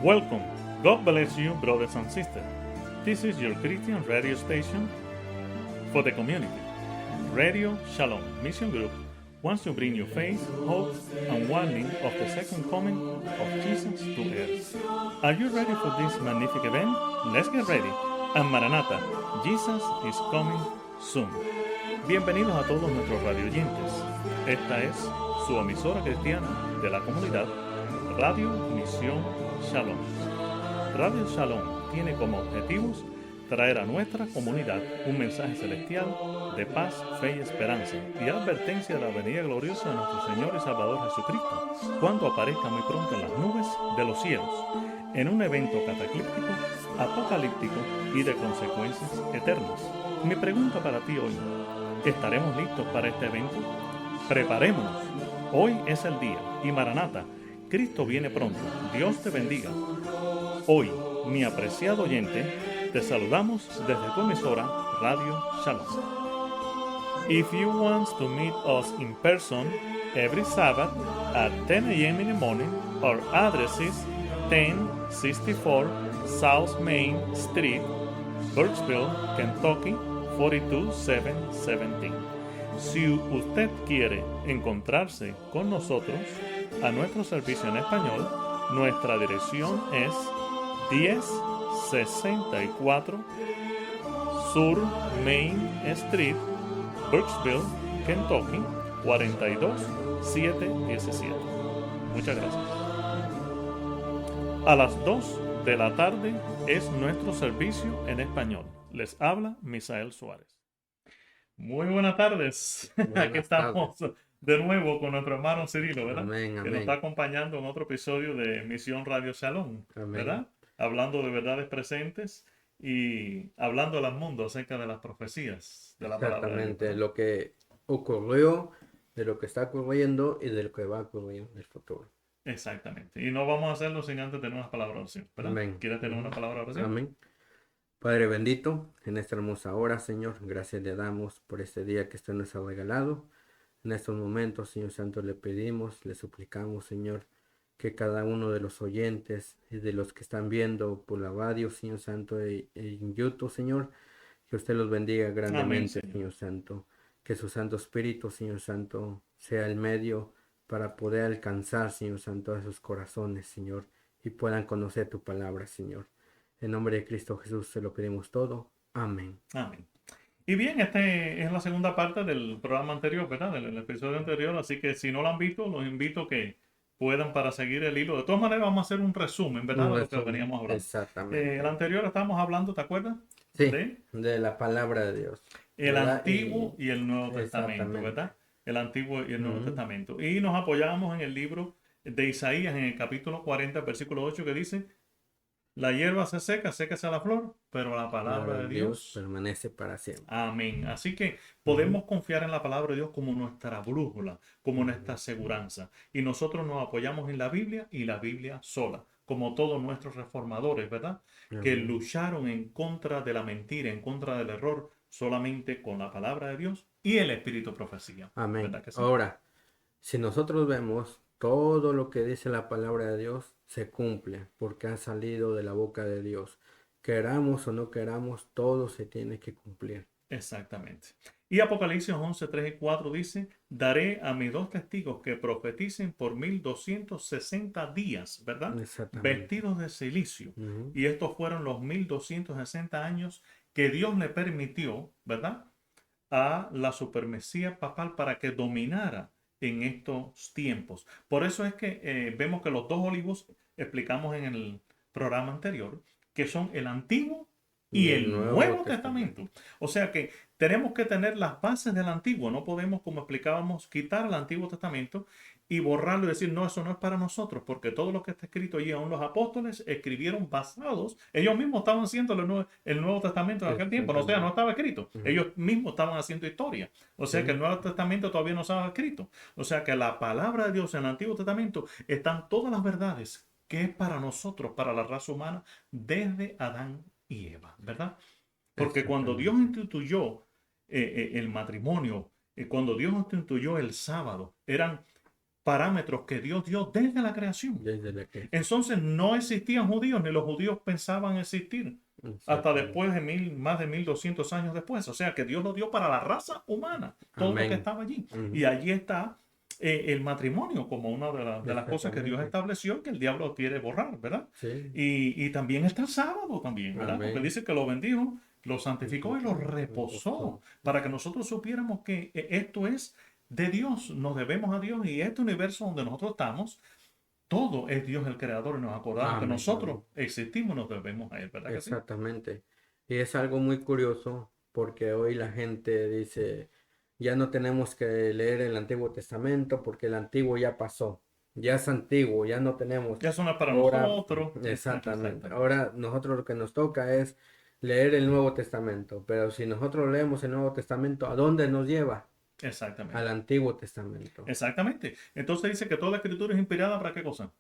Welcome. God bless you, brothers and sisters. This is your Christian radio station for the community. Radio Shalom Mission Group wants to bring you faith, hope, and warning of the second coming of Jesus to earth. Are you ready for this magnificent event? Let's get ready. And Maranatha, Jesus is coming soon. Bienvenidos a todos nuestros radioyentes. Esta es su emisora cristiana de la comunidad, Radio Misión Shalom. Radio Shalom tiene como objetivos traer a nuestra comunidad un mensaje celestial de paz, fe y esperanza y advertencia de la venida gloriosa de nuestro Señor y Salvador Jesucristo cuando aparezca muy pronto en las nubes de los cielos, en un evento cataclíptico, apocalíptico y de consecuencias eternas. Mi pregunta para ti hoy: ¿estaremos listos para este evento? Preparémonos. Hoy es el día y Maranatha, Cristo viene pronto. Dios te bendiga. Hoy, mi apreciado oyente, te saludamos desde tu emisora Radio Shalom. If you want to meet us in person every Sabbath at 10 a.m. in the morning, our address is 1064 South Main Street, Burkesville, Kentucky 42717. Si usted quiere encontrarse con nosotros a nuestro servicio en español, nuestra dirección es 1064 Sur Main Street, Burkesville, Kentucky 42717. Muchas gracias. A las 2 de la tarde es nuestro servicio en español. Les habla Misael Suárez. Muy buenas tardes. Aquí estamos de nuevo con nuestro hermano Cirilo, ¿verdad? Amén, amén. Que nos está acompañando en otro episodio de Misión Radio Shalom, Amén. ¿verdad? Hablando de verdades presentes y hablando al mundo acerca de las profecías de la palabra de Dios. Exactamente, lo que ocurrió, de lo que está ocurriendo y de lo que va a ocurrir en el futuro. Exactamente. Y no vamos a hacerlo sin antes tener una palabra de oración, ¿verdad? Amén. ¿Quieres tener una palabra de oración? Amén. Padre bendito, en esta hermosa hora, Señor, gracias le damos por este día que usted nos ha regalado. En estos momentos, Señor Santo, le pedimos, le suplicamos, Señor, que cada uno de los oyentes y de los que están viendo por la radio, Señor Santo, en YouTube, Señor, que usted los bendiga grandemente, Amén, Señor Santo. Que su Santo Espíritu, Señor Santo, sea el medio para poder alcanzar, Señor Santo, a sus corazones, Señor, y puedan conocer tu palabra, Señor. En nombre de Cristo Jesús se lo pedimos todo. Amén. Amén. Y bien, esta es la segunda parte del programa anterior, ¿verdad? Del episodio anterior. Así que si no lo han visto, los invito a que puedan para seguir el hilo. De todas maneras, vamos a hacer un resumen, ¿verdad? De lo que veníamos hablando. Exactamente. El anterior estábamos hablando, ¿te acuerdas? Sí, de la palabra de Dios. El ¿verdad? Antiguo y el Nuevo Testamento, ¿verdad? El Antiguo y el Nuevo Testamento. Y nos apoyamos en el libro de Isaías, en el capítulo 40, versículo 8, que dice: la hierba se seca, séquese la flor, pero la palabra de Dios permanece para siempre. Amén. Así que podemos confiar en la palabra de Dios como nuestra brújula, como nuestra aseguranza. Y nosotros nos apoyamos en la Biblia y la Biblia sola, como todos nuestros reformadores, ¿verdad? Que lucharon en contra de la mentira, en contra del error, solamente con la palabra de Dios y el espíritu de profecía. Amén. ¿Verdad que sí? Ahora, si nosotros vemos todo lo que dice la palabra de Dios, se cumple porque ha salido de la boca de Dios. Queramos o no queramos, todo se tiene que cumplir. Exactamente. Y Apocalipsis 11, 3 y 4 dice: daré a mis dos testigos que profeticen por 1260 días, ¿verdad? Vestidos de silicio. Y estos fueron los 1260 años que Dios le permitió, ¿verdad?, a la supremacía papal para que dominara en estos tiempos. Por eso es que vemos que los dos olivos, explicamos en el programa anterior, que son el Antiguo y el Nuevo Testamento. O sea que tenemos que tener las bases del Antiguo. No podemos, como explicábamos, quitar el Antiguo Testamento y borrarlo y decir: no, eso no es para nosotros, porque todo lo que está escrito allí, aún los apóstoles escribieron basados, ellos mismos estaban haciendo el Nuevo Testamento en aquel tiempo, o sea, no estaba escrito, ellos mismos estaban haciendo historia, o sea que el Nuevo Testamento todavía no estaba escrito, o sea que la palabra de Dios en el Antiguo Testamento están todas las verdades que es para nosotros, para la raza humana, desde Adán y Eva, ¿verdad? Porque cuando Dios instituyó el matrimonio, cuando Dios instituyó el sábado, eran parámetros que Dios dio desde la creación. Desde la que... Entonces no existían judíos, ni los judíos pensaban existir hasta Exactamente. después de más de 1200 años después. O sea que Dios lo dio para la raza humana, todo lo que Amén. estaba allí. Ujú. Y allí está el matrimonio como una de las cosas que Dios Exactamente. estableció que el diablo quiere borrar, ¿verdad? Sí. Y también está el sábado también, ¿verdad? Porque Amén. dice que lo bendijo, lo santificó y lo reposó Reposó. para que nosotros supiéramos que esto es de Dios, nos debemos a Dios y este universo donde nosotros estamos, todo es Dios el creador y nos acordamos que Amén. nosotros Amén. existimos y nos debemos a Él, ¿verdad que sí? Exactamente. Y es algo muy curioso porque hoy la gente dice, ya no tenemos que leer el Antiguo Testamento porque el Antiguo ya pasó, ya es antiguo, ya no tenemos. Ya son para Ahora, nosotros. exactamente. Exactamente. Ahora nosotros lo que nos toca es leer el Nuevo Testamento, pero si nosotros leemos el Nuevo Testamento, ¿a dónde nos lleva? Al Exactamente. Antiguo Testamento. Exactamente. Entonces dice que toda la escritura es inspirada ¿para qué cosa?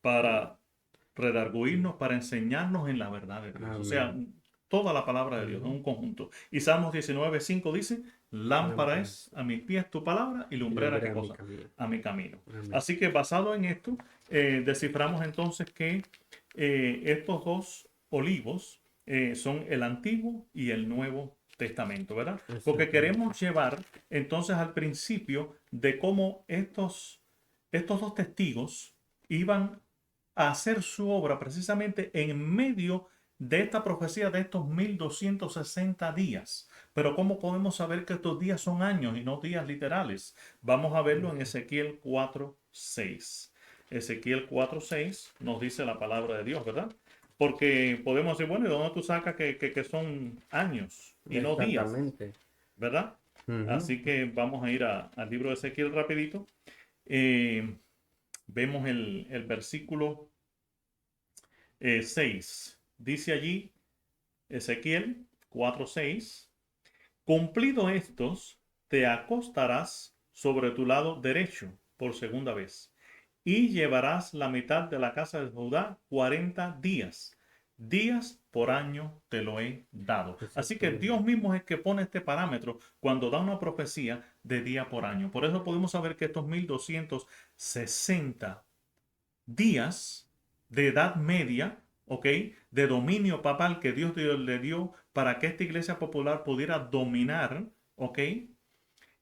Para redarguirnos, para enseñarnos en la verdad de Dios. O sea, Amén. toda la palabra de Dios en Ujú. un conjunto. Y Salmos 19:5 dice, lámpara Lámpara es a mis pies tu palabra y y lumbrera lumbrera qué mi cosa? camino. A mi camino. Amén. Así que basado en esto, desciframos entonces que estos dos olivos son el Antiguo y el Nuevo Testamento, ¿verdad? Porque Exactamente. queremos llevar entonces al principio de cómo estos dos testigos iban a hacer su obra precisamente en medio de esta profecía de estos 1260 días. Pero ¿cómo podemos saber que estos días son años y no días literales? Vamos a verlo en Ezequiel 4:6. Ezequiel 4:6 nos dice la palabra de Dios, ¿verdad? Porque podemos decir, bueno, ¿y dónde tú sacas que son años y no días? Exactamente. ¿Verdad? Ujú. Así que vamos a ir al libro de Ezequiel rapidito. Eh, Vemos el versículo 6. Dice allí Ezequiel 4:6. Cumplido estos, te acostarás sobre tu lado derecho por segunda vez y llevarás la mitad de la casa de Judá 40 días. Días por año te lo he dado. Así que Exactamente. Dios mismo es el que pone este parámetro cuando da una profecía de día por año. Por eso podemos saber que estos 1260 días de edad media, ¿ok? De dominio papal que Dios le dio para que esta iglesia popular pudiera dominar, ¿ok?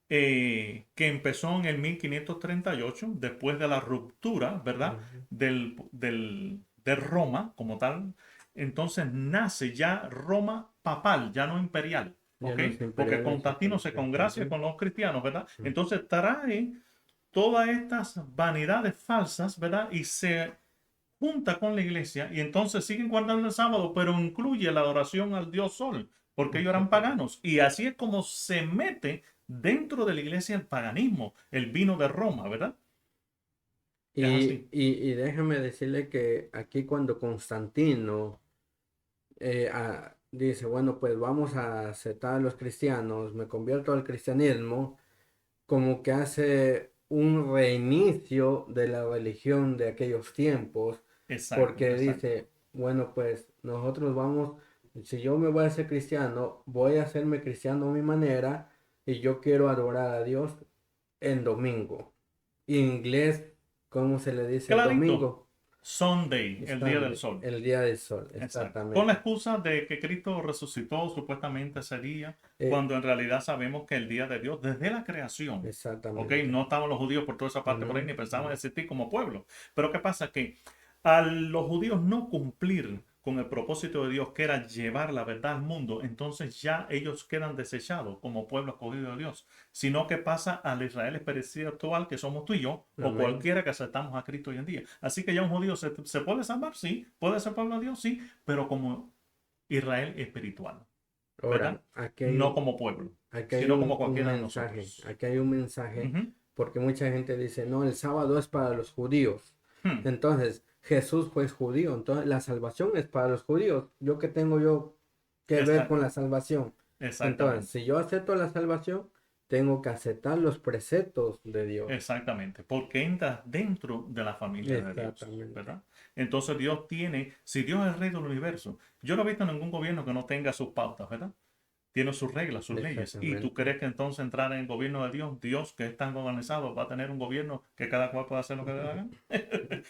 Que empezó en el 1538, después de la ruptura, ¿verdad? Ujú. De Roma como tal. Entonces nace ya Roma papal, ya no imperial, Ya ¿ok? no es Porque imperial, Constantino se exactamente. congracia Ujú. con los cristianos, ¿verdad? Ujú. Entonces trae todas estas vanidades falsas, ¿verdad? Y se junta con la iglesia y entonces siguen guardando el sábado, pero incluye la adoración al dios Sol, porque ellos eran Exactamente. paganos. Y así es como se mete dentro de la iglesia el paganismo, el vino de Roma, ¿verdad? Es así. Y déjame decirle que aquí cuando Constantino dice, bueno, pues vamos a aceptar a los cristianos, me convierto al cristianismo, como que hace un reinicio de la religión de aquellos tiempos, Exacto, porque exacto. dice, bueno, pues nosotros vamos, si yo me voy a hacer cristiano, voy a hacerme cristiano a mi manera y yo quiero adorar a Dios en domingo. Y en inglés, ¿cómo se le dice el Clarito. domingo? Sunday, el día del Sunday, sol. el día del sol, Exacto. Con la exactamente. excusa de que Cristo resucitó supuestamente ese día, Eh, cuando en realidad sabemos que el día de Dios, desde la creación, ¿ok? exactamente. No estaban los judíos por toda esa parte por ahí, Ujú, ni pensaban ujú. existir como pueblo. Pero ¿qué pasa? Que al los judíos no cumplir con el propósito de Dios, que era llevar la verdad al mundo, entonces ya ellos quedan desechados como pueblo escogido de Dios. Sino que pasa al Israel espiritual que somos tú y yo, o Amén. cualquiera que aceptamos a Cristo hoy en día. Así que ya un judío se puede salvar, sí, puede ser pueblo de Dios, sí, pero como Israel espiritual, ¿verdad? Ahora, No como pueblo, aquí hay sino como un cualquiera de mensaje, nosotros. aquí hay un mensaje, Ujú. porque mucha gente dice, no, el sábado es para los judíos. Hmm. Entonces, Jesús fue judío, entonces la salvación es para los judíos. ¿Yo qué tengo yo que ver con Exacto, la salvación? Entonces, exactamente. si yo acepto la salvación, tengo que aceptar los preceptos de Dios. Exactamente, porque entras dentro de la familia de Dios, Exactamente. ¿verdad? Entonces Dios tiene, si Dios es el rey del universo, yo no he visto ningún gobierno que no tenga sus pautas, ¿verdad? tiene sus reglas, sus leyes. ¿Y tú Exactamente. crees que entonces entrar en el gobierno de Dios, Dios que es tan organizado, va a tener un gobierno que cada cual pueda hacer lo que le haga?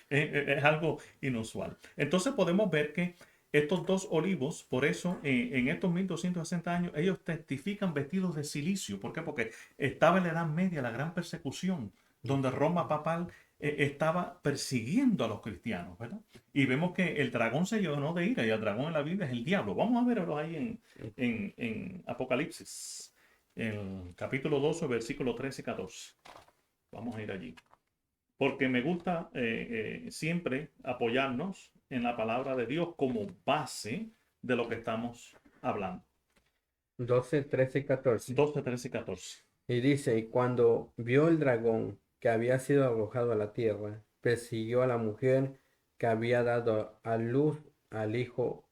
Es algo inusual. Entonces podemos ver que estos dos olivos, por eso en estos 1260 años, ellos testifican vestidos de silicio. ¿Por qué? Porque estaba en la Edad Media la gran persecución, donde Roma papal estaba persiguiendo a los cristianos, ¿verdad? Y vemos que el dragón se llenó de ira y el dragón en la Biblia es el diablo. Vamos a verlo ahí en Apocalipsis, el capítulo 12, versículo 13 y 14. Vamos a ir allí. Porque me gusta siempre apoyarnos en la palabra de Dios como base de lo que estamos hablando. 12, 13 y 14. 12, 13 y 14. Y dice, y cuando vio el dragón que había sido arrojado a la tierra, persiguió a la mujer que había dado a luz al hijo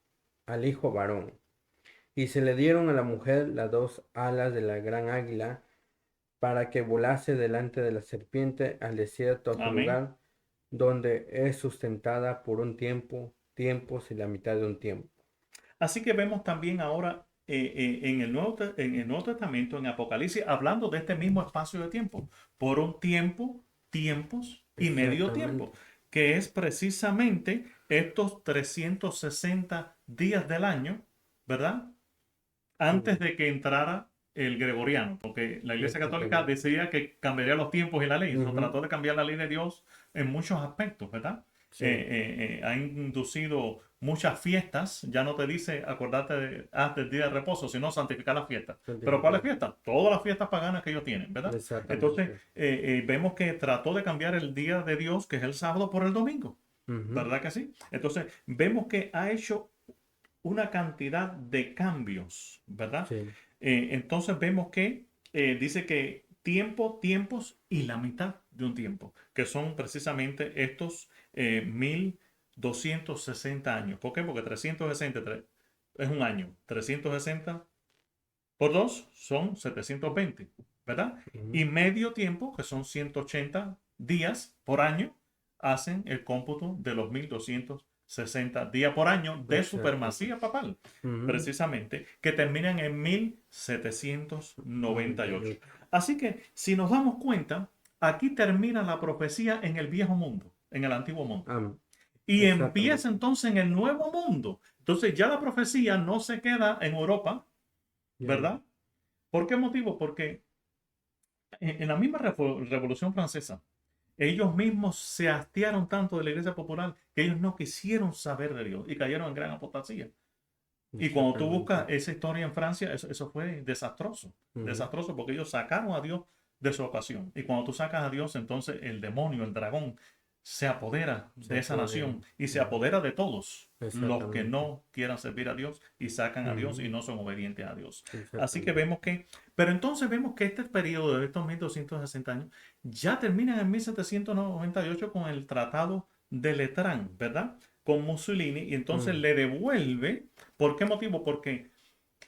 varón. Y se le dieron a la mujer las dos alas de la gran águila para que volase delante de la serpiente al desierto, a su Amén. lugar, donde es sustentada por un tiempo, tiempos y la mitad de un tiempo. Así que vemos también ahora en el Nuevo Testamento, en Apocalipsis, hablando de este mismo espacio de tiempo, por un tiempo, tiempos y medio tiempo, Exactamente. que es precisamente estos 360 días del año, ¿verdad? Antes de que entrara el gregoriano, porque la Iglesia Católica Exactamente. decía que cambiaría los tiempos y la ley, eso Ujú. trató de cambiar la ley de Dios en muchos aspectos, ¿verdad? Sí. Ha inducido muchas fiestas, ya no te dice acordarte del día de reposo, sino santificar las fiestas. Pero ¿cuáles Santificar. fiestas? Todas las fiestas paganas que ellos tienen, ¿verdad? Entonces, Exactamente. vemos que trató de cambiar el día de Dios, que es el sábado, por el domingo, Ujú. ¿verdad que sí? Entonces, vemos que ha hecho una cantidad de cambios, ¿verdad? Sí. Entonces vemos que dice que tiempo, tiempos y la mitad de un tiempo, que son precisamente estos 1260 años. ¿Por qué? Porque 360 es un año, 360 por 2 son 720, ¿verdad? Ujú. Y medio tiempo, que son 180 días por año, hacen el cómputo de los 1260 días por año de Exactamente. supremacía papal, Ujú. precisamente, que terminan en 1798. 98. Así que, si nos damos cuenta, aquí termina la profecía en el viejo mundo, en el antiguo mundo. Y empieza Exactamente. entonces en el nuevo mundo. Entonces ya la profecía no se queda en Europa, Ya no. ¿verdad? ¿Por qué motivo? Porque en la misma Revolución Francesa, ellos mismos se hastiaron tanto de la Iglesia Popular que ellos no quisieron saber de Dios y cayeron en gran apostasía. Y cuando tú buscas Exactamente. esa historia en Francia, eso fue desastroso. Ujú. Desastroso porque ellos sacaron a Dios de su ocasión. Y cuando tú sacas a Dios, entonces el demonio, el dragón, se apodera Se de esa apodera. nación y se Ujú. apodera de todos los que Exactamente. no quieran servir a Dios y sacan a Dios y Ujú. no son obedientes a Dios. Así que Exactamente. vemos que, pero entonces vemos que este periodo de estos 1260 años ya termina en 1798 con el Tratado de Letrán, ¿verdad? Con Mussolini y entonces Mm. le devuelve. ¿Por qué motivo? Porque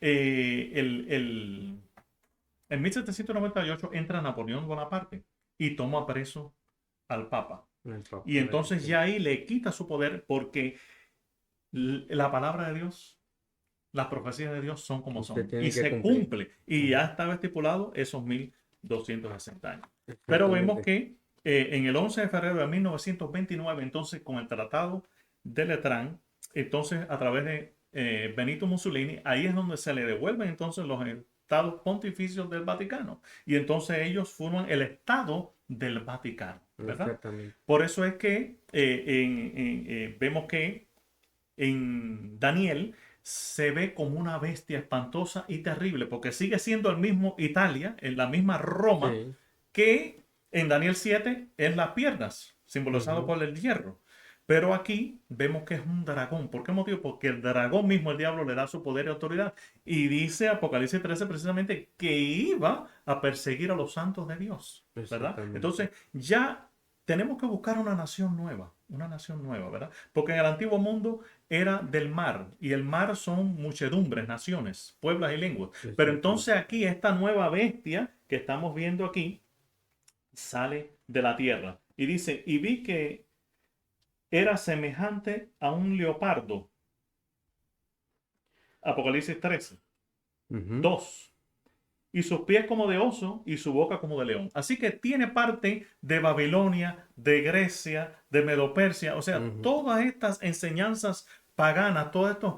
en 1798 entra Napoleón Bonaparte y toma preso al Papa. El Y Papa, entonces sí. ya ahí le quita su poder porque la palabra de Dios, las profecías de Dios son como Usted son y tiene que se cumplir. cumple. Y ya Ujú. estaba estipulado esos 1260 años. Pero vemos Exactamente. que en el 11 de febrero de 1929, entonces con el Tratado de Letrán, entonces a través de Benito Mussolini, ahí es donde se le devuelven entonces los estados pontificios del Vaticano. Y entonces ellos forman el Estado del Vaticano, ¿verdad? Exactamente. Por eso es que vemos que en Daniel se ve como una bestia espantosa y terrible, porque sigue siendo el mismo Italia, en la misma Roma, Sí. que en Daniel 7 es las piernas, simbolizado Ujú. por el hierro. Pero aquí vemos que es un dragón. ¿Por qué motivo? Porque el dragón mismo, el diablo, le da su poder y autoridad. Y dice Apocalipsis 13 precisamente que iba a perseguir a los santos de Dios, ¿verdad? Exactamente. Entonces ya tenemos que buscar una nación nueva, ¿verdad? Porque en el antiguo mundo era del mar y el mar son muchedumbres, naciones, pueblos y lenguas. Pero Exactamente. entonces aquí esta nueva bestia que estamos viendo aquí sale de la tierra y dice, y vi que era semejante a un leopardo. Apocalipsis 13. Ujú. 2. Y sus pies como de oso y su boca como de león. Así que tiene parte de Babilonia, de Grecia, de Medopersia. O sea, Ujú. todas estas enseñanzas paganas, todos estos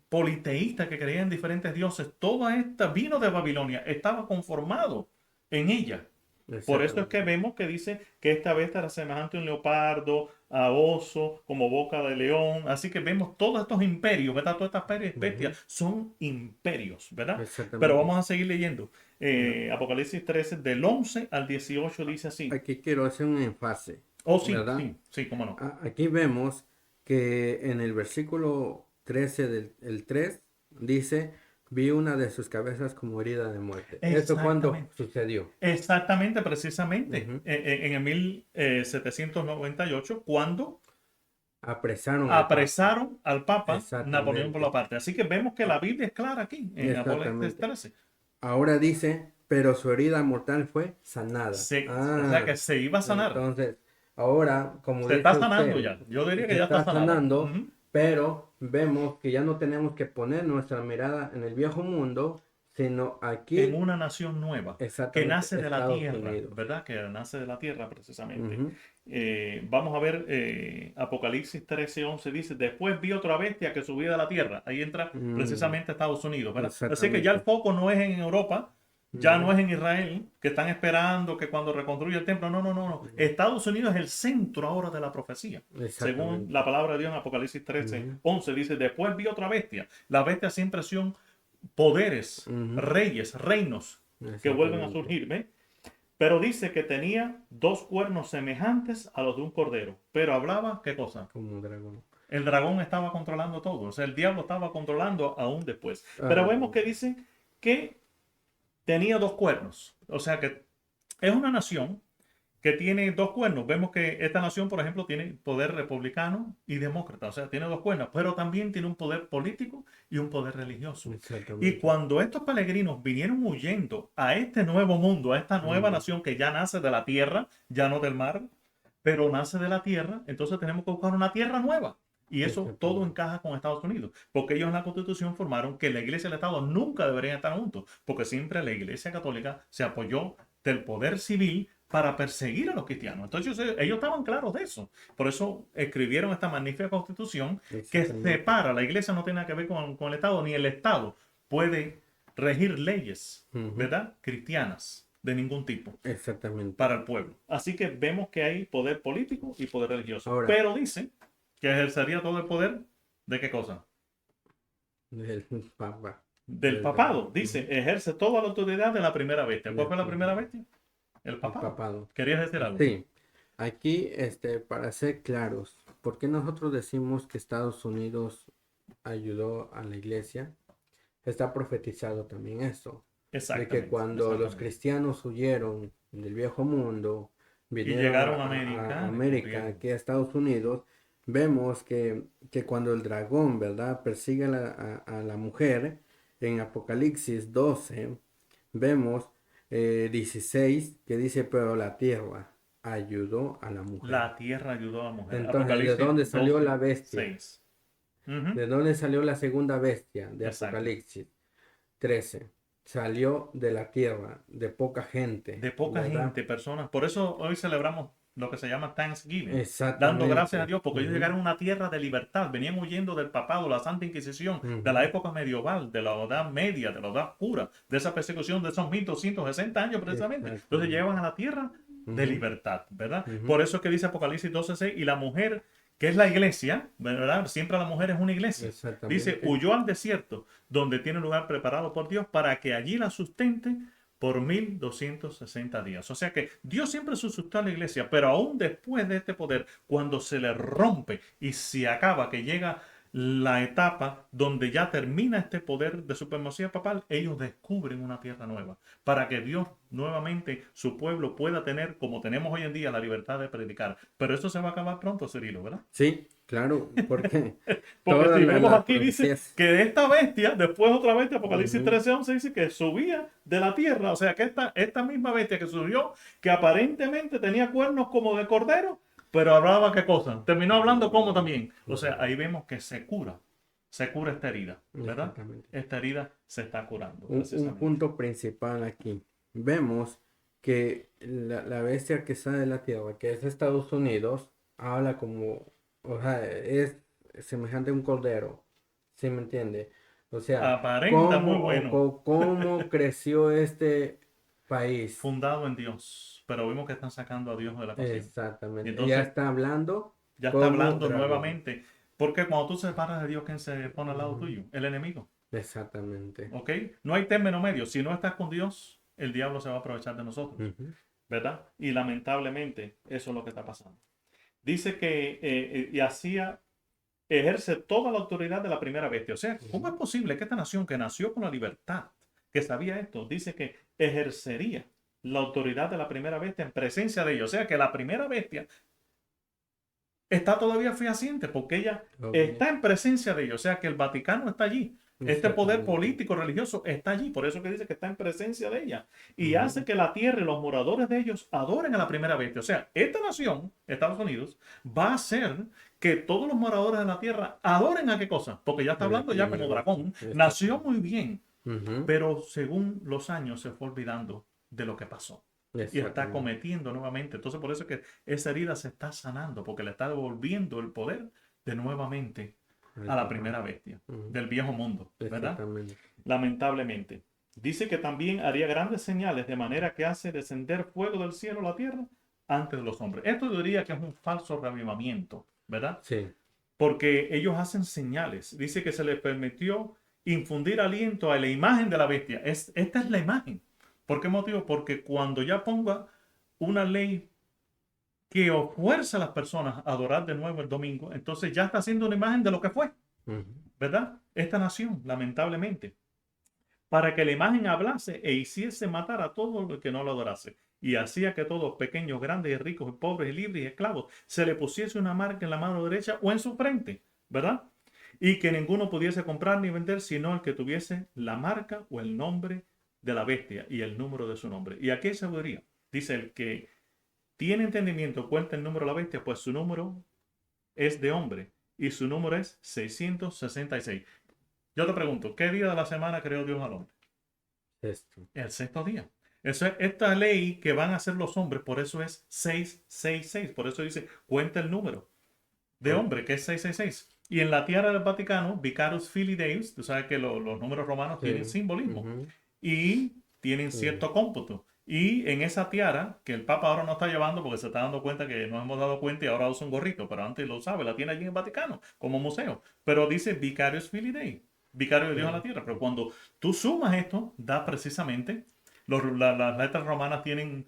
politeístas que creían en diferentes dioses, toda esta vino de Babilonia, estaba conformado en ella. Por eso es que Exactamente. vemos que dice que esta bestia era semejante a un leopardo, a oso, como boca de león. Así que vemos todos estos imperios, ¿verdad? Todas estas Ujú. bestias son imperios, ¿verdad? Pero Exactamente. vamos a seguir leyendo. Bueno, Apocalipsis 13, del 11 al 18 dice así. aquí quiero hacer un énfasis, Oh, sí, ¿verdad? sí, sí, cómo no. Aquí vemos que en el versículo 13 del el 3 dice, vi una de sus cabezas como herida de muerte. ¿Esto cuándo Exactamente. sucedió? Exactamente, precisamente. Ujú. En el 1798, cuando Apresaron al Papa. apresaron al Papa Napoleón Exactamente. Bonaparte. Así que vemos que Ah, la Biblia es clara aquí, en Apocalipsis exactamente. 13. Ahora dice, pero su herida mortal fue sanada. O sea que Ah, se iba a sanar. entonces, ahora, como Se está dice sanando usted, ya. Yo diría que se ya está está sanada. sanando, Ujú. pero vemos que ya no tenemos que poner nuestra mirada en el viejo mundo, sino En aquí, una nación nueva que exactamente, nace de la Estados tierra, Unidos. ¿verdad? Que nace de la tierra precisamente. Ujú. Vamos a ver Apocalipsis 13:11 dice, después vi otra bestia que subía de la tierra. Ahí entra Mm, precisamente Estados Unidos, ¿verdad? Así que ya el exactamente. foco no es en Europa, ya no Ujú, es en Israel, que están esperando que cuando reconstruya el templo. No, no, no, no. ujú. Estados Unidos es el centro ahora de la profecía. Según la Exactamente. palabra de Dios en Apocalipsis Ujú, 13:11 dice, después vi otra bestia. Las bestias siempre son poderes, ujú. reyes, reinos que vuelven a Exactamente. surgir, ¿ves? Pero dice que tenía dos cuernos semejantes a los de un cordero. Pero hablaba, ¿qué cosa? Como un dragón. El dragón estaba controlando todo. O sea, el diablo estaba controlando aún después. Pero Ah, vemos que dice que tenía dos cuernos. O sea que es una nación que tiene dos cuernos. Vemos que esta nación, por ejemplo, tiene poder republicano y demócrata, o sea, tiene dos cuernos, pero también tiene un poder político y un poder religioso. Y exactamente. cuando estos peregrinos vinieron huyendo a este nuevo mundo, a esta nueva Mm, nación que ya nace de la tierra, ya no del mar, pero nace de la tierra, entonces tenemos que buscar una tierra nueva. Y eso todo exactamente. encaja con Estados Unidos, porque ellos en la Constitución formaron que la Iglesia y el Estado nunca deberían estar juntos, porque siempre la Iglesia Católica se apoyó del poder civil para perseguir a los cristianos. Entonces ellos estaban claros de eso. Por eso escribieron esta magnífica constitución que Exactamente. separa, la iglesia no tiene nada que ver con el Estado, ni el Estado puede regir leyes, Ujú. ¿verdad? Cristianas de ningún tipo Exactamente. para el pueblo. Así que vemos que hay poder político y poder religioso. Ahora, Pero dice que ejercería todo el poder de qué cosa? del Papa, Del del dragón. papado. Dice, Ujú. ejerce toda la autoridad de la primera bestia. ¿Cuál Del fue la primera primero, bestia? El el papado. papado. ¿Querías decir algo? Sí, aquí, para ser claros, ¿por qué nosotros decimos que Estados Unidos ayudó a la iglesia? Está profetizado también eso, de que Exactamente, cuando los exactamente. cristianos huyeron del viejo mundo, Y vinieron llegaron a a América, América, descubrieron. aquí a Estados Unidos, vemos que cuando el dragón, ¿verdad?, persigue a la mujer, en Apocalipsis 12, vemos 16, que dice, pero la tierra ayudó a la mujer. La tierra ayudó a la mujer. Entonces, ¿de Apocalipsis dónde salió la 12, bestia? 6. Ujú. ¿De dónde salió la segunda bestia de Exacto. Apocalipsis 13? Salió de la tierra, de poca gente, De poca ¿verdad? gente, personas. Por eso hoy celebramos lo que se llama Thanksgiving, dando gracias a Exactamente. Dios, porque ellos Ujú, llegaron a una tierra de libertad, venían huyendo del papado, la Santa Inquisición, de la ujú. época medieval, de la Edad Media, de la Edad Pura, de esa persecución de esos 1260 años precisamente. Entonces Exactamente. llegaban a la tierra de Ujú, libertad, ¿verdad? ujú. Por eso es que dice Apocalipsis 12:6, y la mujer, que es la iglesia, ¿verdad? Siempre la mujer es una iglesia. Dice, Exactamente. huyó al desierto, donde tiene lugar preparado por Dios para que allí la sustente por 1260 días. O sea que Dios siempre sustentó a la iglesia, pero aún después de este poder, cuando se le rompe y se acaba, que llega la etapa donde ya termina este poder de supremacía papal, ellos descubren una tierra nueva, para que Dios nuevamente, su pueblo, pueda tener, como tenemos hoy en día, la libertad de predicar. Pero eso se va a acabar pronto, Cirilo, ¿verdad? Sí, claro, porque Porque todas si vemos las aquí, dice profecías. que de esta bestia, después otra bestia, Apocalipsis Ujú. 13:11 dice que subía de la tierra. O sea que esta misma bestia que subió, que aparentemente tenía cuernos como de cordero, pero hablaba qué cosa. Terminó hablando como también. O sea, ahí vemos que se cura se cura esta herida, ¿verdad? Exactamente. Esta herida se está curando, Un precisamente. punto principal aquí. Vemos que la bestia que sale de la tierra, que es Estados Unidos, habla como, o sea, es semejante a un cordero, ¿sí me entiende? O sea, Aparenta muy bueno, cómo creció este país? fundado en Dios, pero vimos que están sacando a Dios de la ecuación. Y Exactamente. Ella entonces está hablando ya está como hablando dragón. nuevamente, porque cuando tú separas de Dios, ¿quién se pone al lado Ujú. tuyo? El enemigo, Exactamente. ¿ok? No hay término medio. Si no estás con Dios, el diablo se va a aprovechar de nosotros, Ujú. ¿verdad? Y lamentablemente eso es lo que está pasando. Dice que y hacía ejerce toda la autoridad de la primera bestia. O sea, ¿cómo es Ujú. posible que esta nación que nació con la libertad, que sabía esto, dice que ejercería la autoridad de la primera bestia en presencia de ellos? O sea, que la primera bestia está todavía fehaciente porque ella Ok. está en presencia de ellos. O sea, que el Vaticano está allí. Este poder Exactamente. político religioso está allí, por eso que dice que está en presencia de ella. Y hace Ujú. que la tierra y los moradores de ellos adoren a la primera bestia. O sea, esta nación, Estados Unidos, va a hacer que todos los moradores de la tierra adoren a qué cosa. Porque ya está A la hablando ya primera como bestia. dragón. Nació Exactamente. muy bien, Ujú. pero según los años se fue olvidando de lo que pasó. Y está Exactamente. cometiendo nuevamente. Entonces por eso es que esa herida se está sanando, porque le está devolviendo el poder de nuevamente Al a la papá. primera bestia Ujú. del viejo mundo, ¿verdad? Exactamente. Lamentablemente. Dice que también haría grandes señales de manera que hace descender fuego del cielo a la tierra antes de los hombres. Esto yo diría que es un falso reavivamiento, ¿verdad? Sí. Porque ellos hacen señales. Dice que se les permitió infundir aliento a la imagen de la bestia. Esta es la imagen. ¿Por qué motivo? Porque cuando ya ponga una ley que fuerza a las personas a adorar de nuevo el domingo, entonces ya está haciendo una imagen de lo que fue, Ujú. ¿verdad? Esta nación, lamentablemente, para que la imagen hablase e hiciese matar a todo el que no lo adorase. Y hacía que todos, pequeños, grandes, y ricos, y pobres, y libres, y esclavos, se le pusiese una marca en la mano derecha o en su frente, ¿verdad? Y que ninguno pudiese comprar ni vender, sino el que tuviese la marca o el nombre de la bestia y el número de su nombre. ¿Y aquí hay sabiduría? Dice el que tiene entendimiento, cuenta el número de la bestia, pues su número es de hombre y su número es 666. Yo te pregunto, ¿qué día de la semana creó Dios al hombre? Esto. El sexto día. Eso es esta ley que van a hacer los hombres, por eso es 666. Por eso dice, cuenta el número de Ok. hombre, que es 666. Y en la tierra del Vaticano, Vicarius Filii Deus, tú sabes que los números romanos tienen Sí. simbolismo Ujú. y tienen Sí. cierto cómputo. Y en esa tiara, que el Papa ahora no está llevando porque se está dando cuenta que nos hemos dado cuenta y ahora usa un gorrito, pero antes lo usaba, la tiene allí en el Vaticano como museo. Pero dice Vicarius Filii Dei, vicario de Dios en la Sí. tierra. Pero cuando tú sumas esto, da precisamente, las letras romanas tienen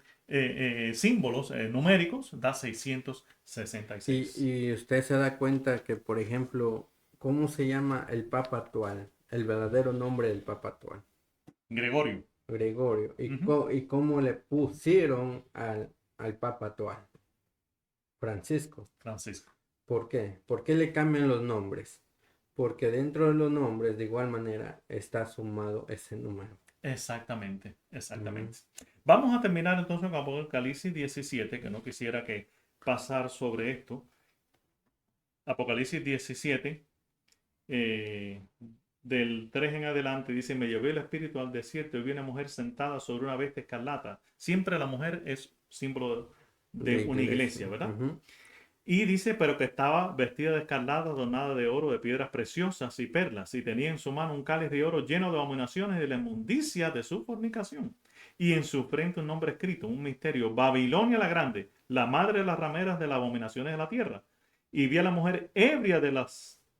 símbolos numéricos, da 666. Y usted se da cuenta que, por ejemplo, ¿cómo se llama el papa actual? El verdadero nombre del papa actual. Gregorio, Gregorio. ujú, Y cómo le pusieron al papa actual? Francisco. Francisco. ¿Por qué? ¿Por qué le cambian los nombres? Porque dentro de los nombres, de igual manera, está sumado ese número. Exactamente, Ujú. exactamente. Vamos a terminar entonces con Apocalipsis 17, que no quisiera que pasar sobre esto. Apocalipsis 17, eh, del 3 en adelante, dice, me llevé el espíritu al desierto y vi una mujer sentada sobre una bestia escarlata. Siempre la mujer es símbolo De de una iglesia, iglesia. ¿verdad? Ujú. Y dice, pero que estaba vestida de escarlata, adornada de oro, de piedras preciosas y perlas, y tenía en su mano un cáliz de oro lleno de abominaciones y de la inmundicia de su fornicación. Y en su frente un nombre escrito, un misterio, Babilonia la Grande, la madre de las rameras de las abominaciones de la tierra. Y vi a la mujer ebria de la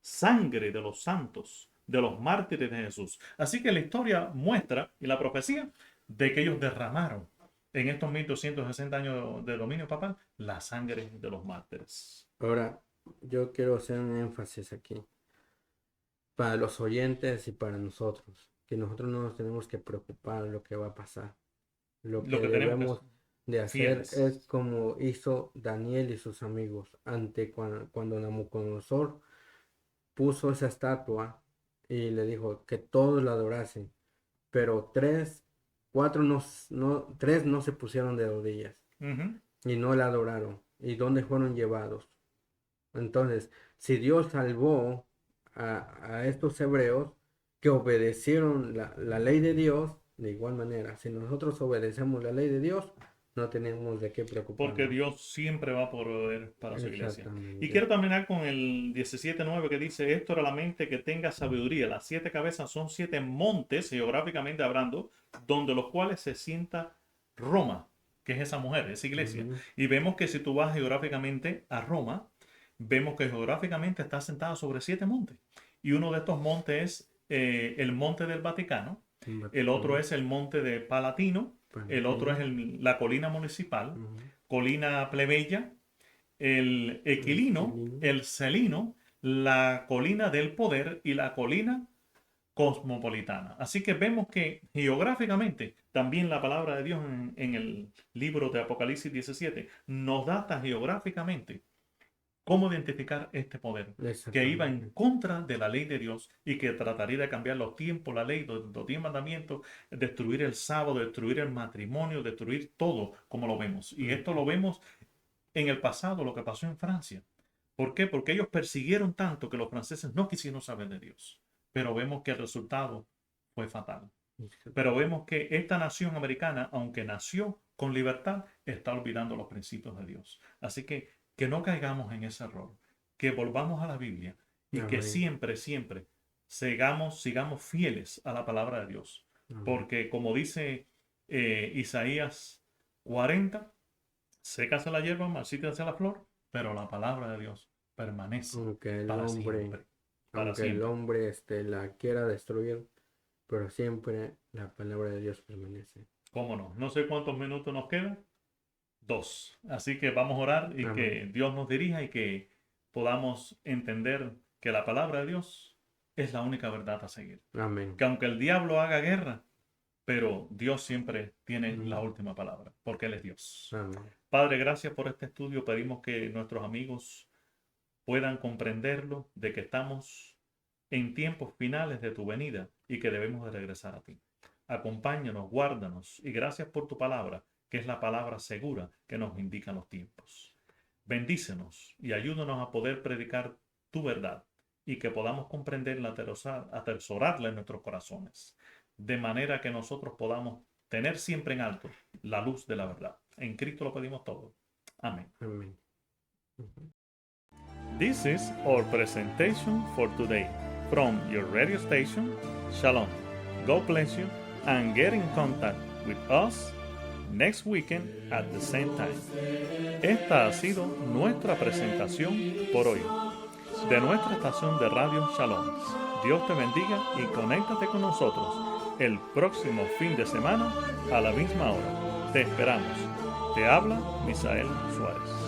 sangre de los santos, de los mártires de Jesús. Así que la historia muestra, y la profecía, de que ellos derramaron en estos 1260 años de dominio papal la sangre de los mártires. Ahora, yo quiero hacer un énfasis aquí para los oyentes y para nosotros, que nosotros no nos tenemos que preocupar de lo que va a pasar. Lo Lo que que tenemos que ser debemos de hacer fieles. es como hizo Daniel y sus amigos ante cuando Nabucodonosor puso esa estatua y le dijo que todos la adorasen, pero tres no se pusieron de rodillas Ujú. y no la adoraron. ¿Y dónde fueron llevados? Entonces, si Dios salvó a estos hebreos que obedecieron la ley de Dios. De igual manera, si nosotros obedecemos la ley de Dios, no tenemos de qué Porque preocuparnos. Dios siempre va a proveer para su iglesia. Y Exactamente. quiero terminar con el 17:9 que dice, esto era la mente que tenga sabiduría. Las 7 cabezas son 7 montes, geográficamente hablando, donde los cuales se sienta Roma, que es esa mujer, esa iglesia. Ujú. Y vemos que si tú vas geográficamente a Roma, vemos que geográficamente está sentada sobre 7 montes. Y uno de estos montes es el monte del Vaticano, el otro es el monte de Palatino, el otro es la colina municipal, Ujú. colina plebeya, el Equilino, el Celino, la colina del poder y la colina cosmopolitana. Así que vemos que geográficamente también la palabra de Dios en el libro de Apocalipsis 17 nos data geográficamente cómo identificar este poder que iba en Exactamente. contra de la ley de Dios y que trataría de cambiar los tiempos, la ley, los 10 mandamientos, destruir el sábado, destruir el matrimonio, destruir todo como lo vemos. Y esto lo vemos en el pasado, lo que pasó en Francia. ¿Por qué? Porque ellos persiguieron tanto que los franceses no quisieron saber de Dios. Pero vemos que el resultado fue fatal. Pero vemos que esta nación americana, aunque nació con libertad, está olvidando los principios de Dios. Así que no caigamos en ese error, que volvamos a la Biblia y que Amén. siempre, siempre sigamos fieles a la palabra de Dios. Amén. Porque como dice Isaías 40, sécase la hierba, marchítase la flor, pero la palabra de Dios permanece Aunque el para hombre, siempre. Para aunque el siempre. hombre la quiera destruir, pero siempre la palabra de Dios permanece. ¿Cómo no? No sé cuántos minutos nos quedan. 2. Así que vamos a orar y Amén. que Dios nos dirija y que podamos entender que la palabra de Dios es la única verdad a seguir. Amén. Que aunque el diablo haga guerra, pero Dios siempre tiene la última palabra, porque Él es Dios. Amén. Padre, gracias por este estudio. Pedimos que nuestros amigos puedan comprenderlo, de que estamos en tiempos finales de tu venida y que debemos de regresar a ti. Acompáñanos, guárdanos y gracias por tu palabra, que es la palabra segura que nos indica los tiempos. Bendícenos y ayúdanos a poder predicar tu verdad y que podamos comprenderla, atesorarla en nuestros corazones, de manera que nosotros podamos tener siempre en alto la luz de la verdad. En Cristo lo pedimos todo. Amén. Amén. This is our presentation for today from your radio station, Shalom. God bless you and get in contact with us next weekend at the same time. Esta ha sido nuestra presentación por hoy de nuestra estación de radio Shalom. Dios te bendiga y conéctate con nosotros el próximo fin de semana a la misma hora. Te esperamos. Te habla Misael Suárez.